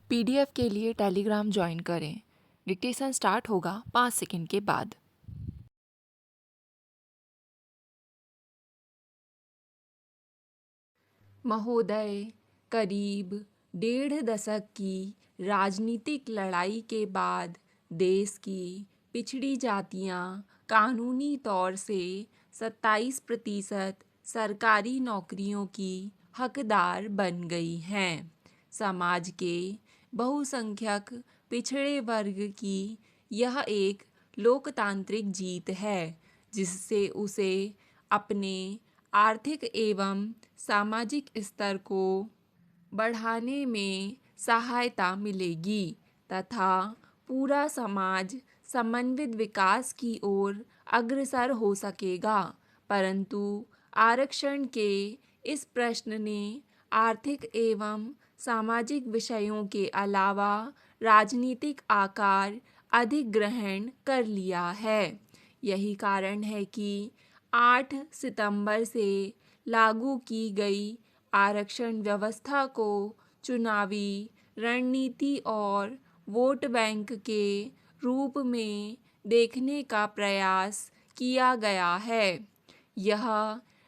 PDF के लिए Telegram join करें। डिक्टेशन स्टार्ट होगा 5 सेकंड के बाद। महोदय, करीब 1.5 दशक की राजनीतिक लड़ाई के बाद देश की पिछड़ी जातियां कानूनी तौर से 27% सरकारी नौकरियों की हकदार बन गई हैं। समाज के बहुसंख्यक पिछड़े वर्ग की यह एक लोकतांत्रिक जीत है जिससे उसे अपने आर्थिक एवं सामाजिक स्तर को बढ़ाने में सहायता मिलेगी तथा पूरा समाज समन्वित विकास की ओर अग्रसर हो सकेगा। परंतु आरक्षण के इस प्रश्न ने आर्थिक एवं सामाजिक विषयों के अलावा राजनीतिक आकार अधिक ग्रहण कर लिया है। यही कारण है कि 8 सितंबर से लागू की गई आरक्षण व्यवस्था को चुनावी रणनीति और वोट बैंक के रूप में देखने का प्रयास किया गया है। यह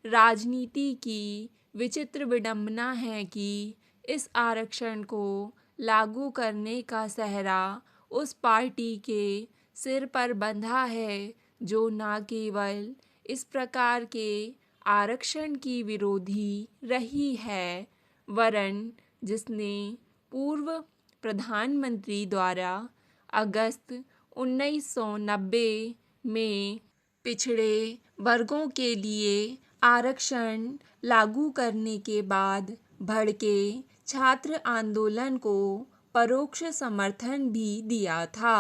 राजनीति की विचित्र विडंबना है कि इस आरक्षण को लागू करने का सेहरा उस पार्टी के सिर पर बंधा है जो न केवल इस प्रकार के आरक्षण की विरोधी रही है वरन जिसने पूर्व प्रधानमंत्री द्वारा अगस्त 1990 में पिछड़े वर्गों के लिए आरक्षण लागू करने के बाद भड़के छात्र आंदोलन को परोक्ष समर्थन भी दिया था।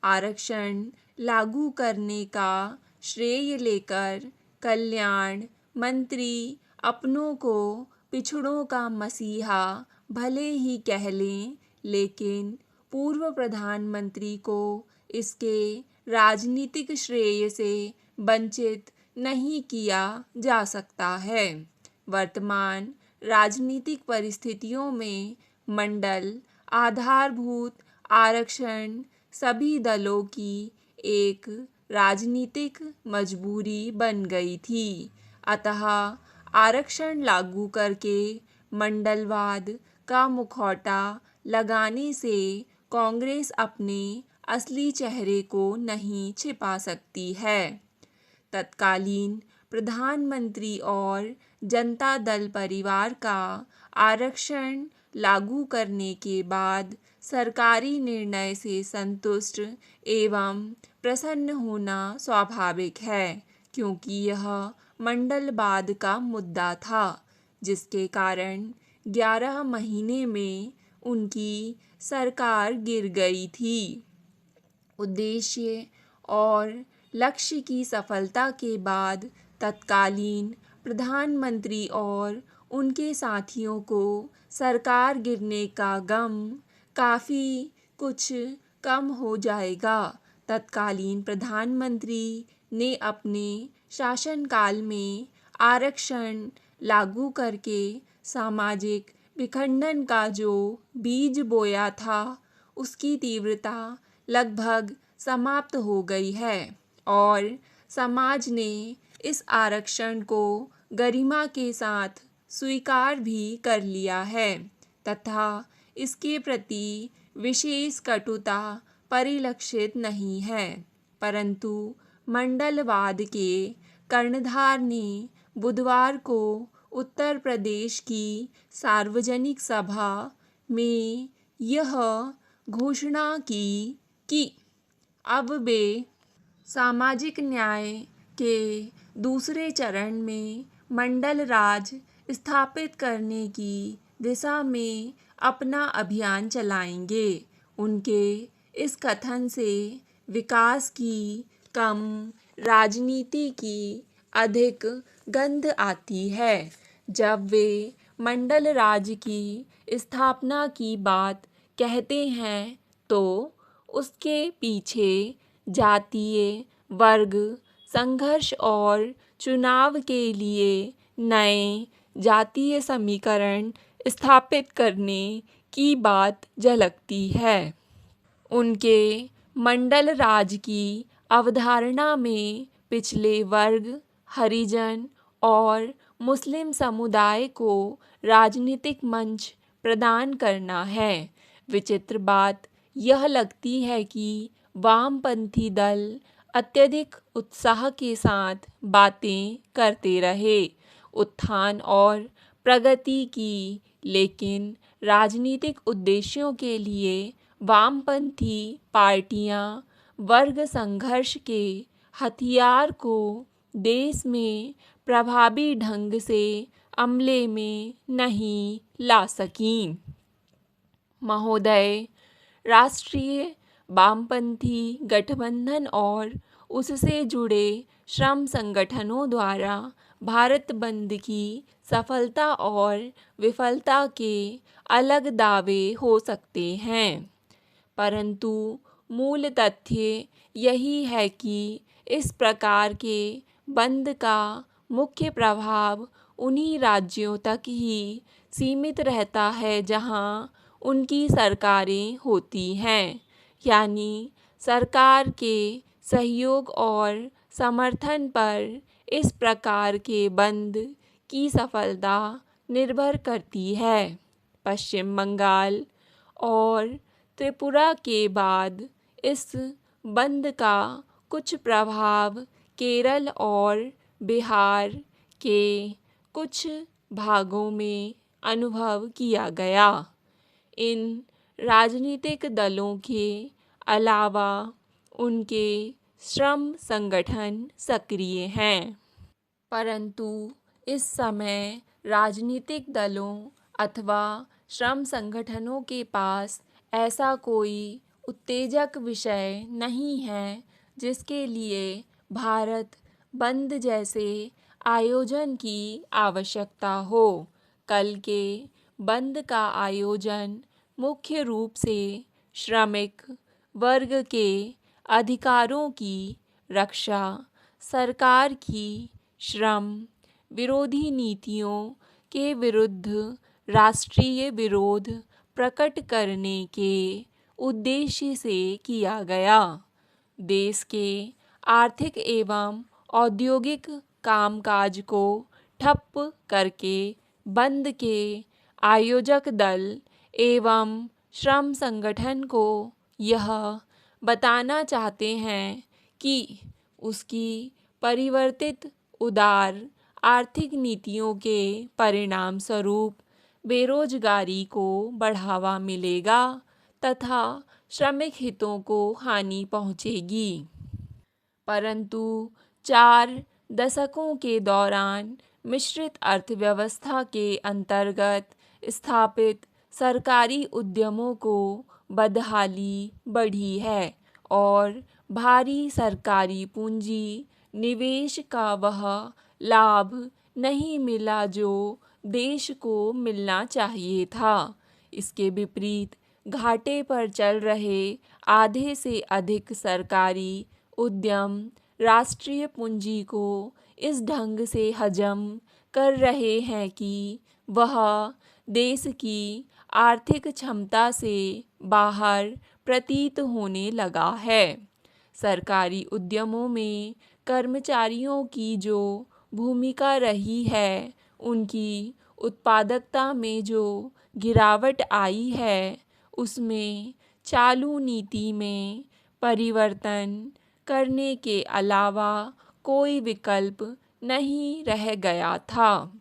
आरक्षण लागू करने का श्रेय लेकर कल्याण मंत्री अपनों को पिछड़ों का मसीहा भले ही कह लें, लेकिन पूर्व प्रधानमंत्री को इसके राजनीतिक श्रेय से वंचित नहीं किया जा सकता है। वर्तमान राजनीतिक परिस्थितियों में मंडल आधारभूत आरक्षण सभी दलों की एक राजनीतिक मजबूरी बन गई थी। अतः आरक्षण लागू करके मंडलवाद का मुखौटा लगाने से कांग्रेस अपने असली चेहरे को नहीं छिपा सकती है। तत्कालीन प्रधानमंत्री और जनता दल परिवार का आरक्षण लागू करने के बाद सरकारी निर्णय से संतुष्ट एवं प्रसन्न होना स्वाभाविक है, क्योंकि यह मंडलवाद का मुद्दा था जिसके कारण 11 महीने में उनकी सरकार गिर गई थी। उद्देश्य और लक्ष्य की सफलता के बाद तत्कालीन प्रधानमंत्री और उनके साथियों को सरकार गिरने का गम काफ़ी कुछ कम हो जाएगा। तत्कालीन प्रधानमंत्री ने अपने शासनकाल में आरक्षण लागू करके सामाजिक विखंडन का जो बीज बोया था उसकी तीव्रता लगभग समाप्त हो गई है और समाज ने इस आरक्षण को गरिमा के साथ स्वीकार भी कर लिया है तथा इसके प्रति विशेष कटुता परिलक्षित नहीं है। परंतु मंडलवाद के कर्णधार ने बुधवार को उत्तर प्रदेश की सार्वजनिक सभा में यह घोषणा की कि अब वे सामाजिक न्याय के दूसरे चरण में मंडल राज स्थापित करने की दिशा में अपना अभियान चलाएंगे। उनके इस कथन से विकास की कम राजनीति की अधिक गंध आती है। जब वे मंडल राज की स्थापना की बात कहते हैं तो उसके पीछे जातीय वर्ग संघर्ष और चुनाव के लिए नए जातीय समीकरण स्थापित करने की बात झलकती है। उनके मंडल राज की अवधारणा में पिछले वर्ग, हरिजन और मुस्लिम समुदाय को राजनीतिक मंच प्रदान करना है। विचित्र बात यह लगती है कि वामपंथी दल अत्यधिक उत्साह के साथ बातें करते रहे उत्थान और प्रगति की, लेकिन राजनीतिक उद्देश्यों के लिए वामपंथी पार्टियां वर्ग संघर्ष के हथियार को देश में प्रभावी ढंग से अमले में नहीं ला सकीं। महोदय, राष्ट्रीय वामपंथी गठबंधन और उससे जुड़े श्रम संगठनों द्वारा भारत बंद की सफलता और विफलता के अलग दावे हो सकते हैं, परंतु मूल तथ्य यही है कि इस प्रकार के बंद का मुख्य प्रभाव उन्हीं राज्यों तक ही सीमित रहता है जहां उनकी सरकारें होती हैं, यानी सरकार के सहयोग और समर्थन पर इस प्रकार के बंद की सफलता निर्भर करती है। पश्चिम बंगाल और त्रिपुरा के बाद इस बंद का कुछ प्रभाव केरल और बिहार के कुछ भागों में अनुभव किया गया। इन राजनीतिक दलों के अलावा उनके श्रम संगठन सक्रिय हैं, परंतु इस समय राजनीतिक दलों अथवा श्रम संगठनों के पास ऐसा कोई उत्तेजक विषय नहीं है जिसके लिए भारत बंद जैसे आयोजन की आवश्यकता हो। कल के बंद का आयोजन मुख्य रूप से श्रमिक वर्ग के अधिकारों की रक्षा, सरकार की श्रम विरोधी नीतियों के विरुद्ध राष्ट्रीय विरोध प्रकट करने के उद्देश्य से किया गया। देश के आर्थिक एवं औद्योगिक कामकाज को ठप करके बंद के आयोजक दल एवं श्रम संगठन को यह बताना चाहते हैं कि उसकी परिवर्तित उदार आर्थिक नीतियों के परिणाम स्वरूप बेरोजगारी को बढ़ावा मिलेगा तथा श्रमिक हितों को हानि पहुंचेगी। परंतु 4 दशकों के दौरान मिश्रित अर्थव्यवस्था के अंतर्गत स्थापित सरकारी उद्यमों को बदहाली बढ़ी है और भारी सरकारी पूंजी निवेश का वह लाभ नहीं मिला जो देश को मिलना चाहिए था। इसके विपरीत घाटे पर चल रहे आधे से अधिक सरकारी उद्यम राष्ट्रीय पूंजी को इस ढंग से हजम कर रहे हैं कि वह देश की आर्थिक क्षमता से बाहर प्रतीत होने लगा है। सरकारी उद्यमों में कर्मचारियों की जो भूमिका रही है, उनकी उत्पादकता में जो गिरावट आई है, उसमें चालू नीति में परिवर्तन करने के अलावा कोई विकल्प नहीं रह गया था।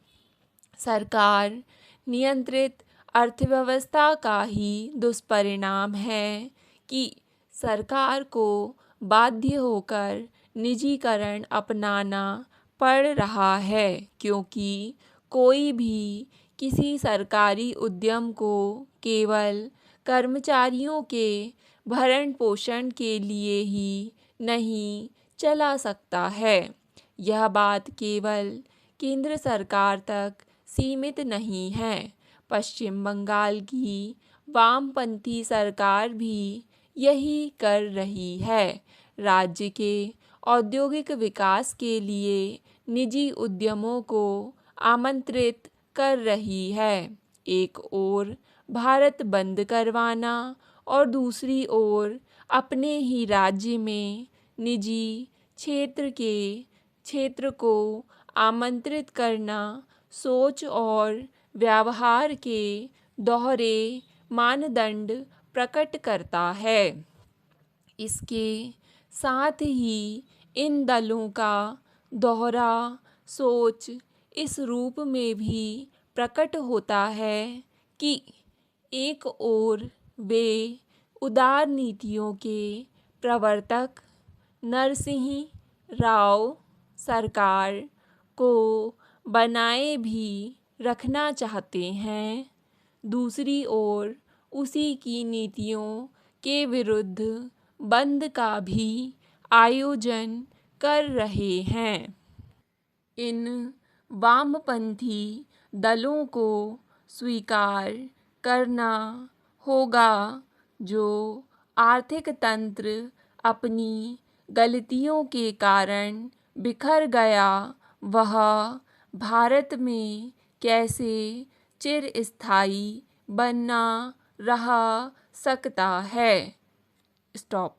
सरकार नियंत्रित अर्थव्यवस्था का ही दुष्परिणाम है कि सरकार को बाध्य होकर निजीकरण अपनाना पड़ रहा है, क्योंकि कोई भी किसी सरकारी उद्यम को केवल कर्मचारियों के भरण पोषण के लिए ही नहीं चला सकता है। यह बात केवल केंद्र सरकार तक सीमित नहीं है। पश्चिम बंगाल की वामपंथी सरकार भी यही कर रही है। राज्य के औद्योगिक विकास के लिए निजी उद्यमों को आमंत्रित कर रही है। एक ओर भारत बंद करवाना और दूसरी ओर अपने ही राज्य में निजी क्षेत्र को आमंत्रित करना सोच और व्यवहार के दोहरे मानदंड प्रकट करता है। इसके साथ ही इन दलों का दोहरा सोच इस रूप में भी प्रकट होता है कि एक ओर वे उदार नीतियों के प्रवर्तक नरसिंह राव सरकार को बनाए भी रखना चाहते हैं, दूसरी ओर उसी की नीतियों के विरुद्ध बंद का भी आयोजन कर रहे हैं। इन वामपंथी दलों को स्वीकार करना होगा जो आर्थिक तंत्र अपनी गलतियों के कारण बिखर गया, वह भारत में कैसे चिरस्थायी बना रह सकता है। स्टॉप।